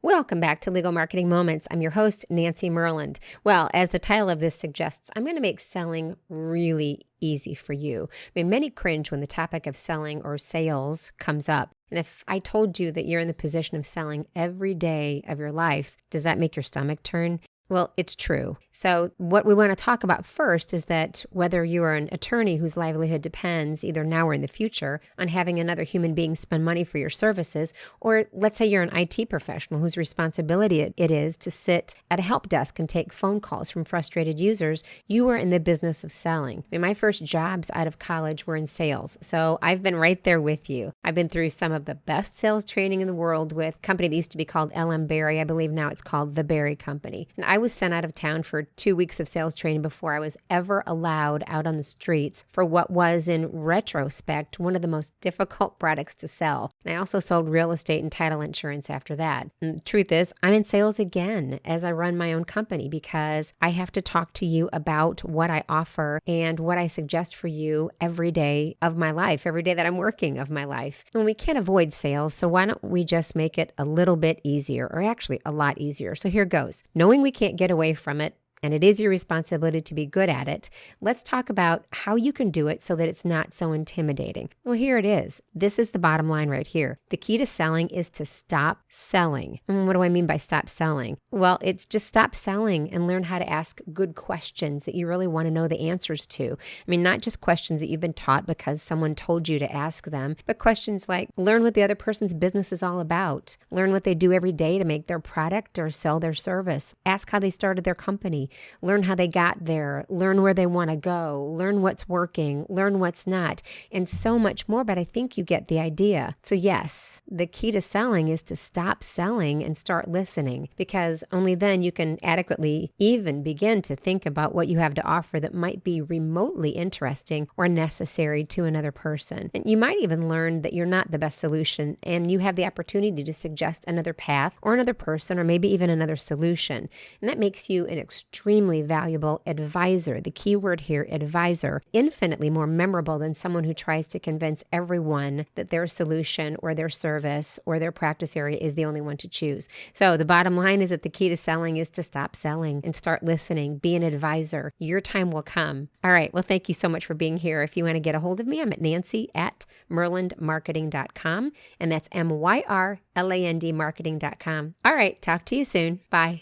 Welcome back to Legal Marketing Moments. I'm your host, Nancy Myrland. Well, as the title of this suggests, I'm going to make selling really easy for you. Many cringe when the topic of selling or sales comes up. And if I told you that you're in the position of selling every day of your life, does that make your stomach turn? Well, it's true. So what we want to talk about first is that whether you are an attorney whose livelihood depends, either now or in the future, on having another human being spend money for your services, or let's say you're an IT professional whose responsibility it is to sit at a help desk and take phone calls from frustrated users, you are in the business of selling. My first jobs out of college were in sales, so I've been right there with you. I've been through some of the best sales training in the world with a company that used to be called LM Berry. I believe now it's called The Berry Company. And I was sent out of town for 2 weeks of sales training before I was ever allowed out on the streets for what was, in retrospect, one of the most difficult products to sell. And I also sold real estate and title insurance after that. And the truth is, I'm in sales again as I run my own company because I have to talk to you about what I offer and what I suggest for you every day of my life, every day that I'm working of my life. And we can't avoid sales, so why don't we just make it a little bit easier, or actually a lot easier? So here goes. Knowing we can't get away from it, and it is your responsibility to be good at it, let's talk about how you can do it so that it's not so intimidating. Well, here it is. This is the bottom line right here. The key to selling is to stop selling. And what do I mean by stop selling? Well, it's just stop selling and learn how to ask good questions that you really want to know the answers to. Not just questions that you've been taught because someone told you to ask them, but questions like learn what the other person's business is all about. Learn what they do every day to make their product or sell their service. Ask how they started their company. Learn how they got there, learn where they want to go, learn what's working, learn what's not, and so much more, but I think you get the idea. So yes, the key to selling is to stop selling and start listening, because only then you can adequately even begin to think about what you have to offer that might be remotely interesting or necessary to another person. And you might even learn that you're not the best solution, and you have the opportunity to suggest another path or another person or maybe even another solution. And that makes you an extremely valuable advisor. The key word here, advisor, infinitely more memorable than someone who tries to convince everyone that their solution or their service or their practice area is the only one to choose. So the bottom line is that the key to selling is to stop selling and start listening. Be an advisor. Your time will come. All right. Well, thank you so much for being here. If you want to get a hold of me, I'm at nancy@myrlandmarketing.com, and that's MYRLAND marketing.com. All right. Talk to you soon. Bye.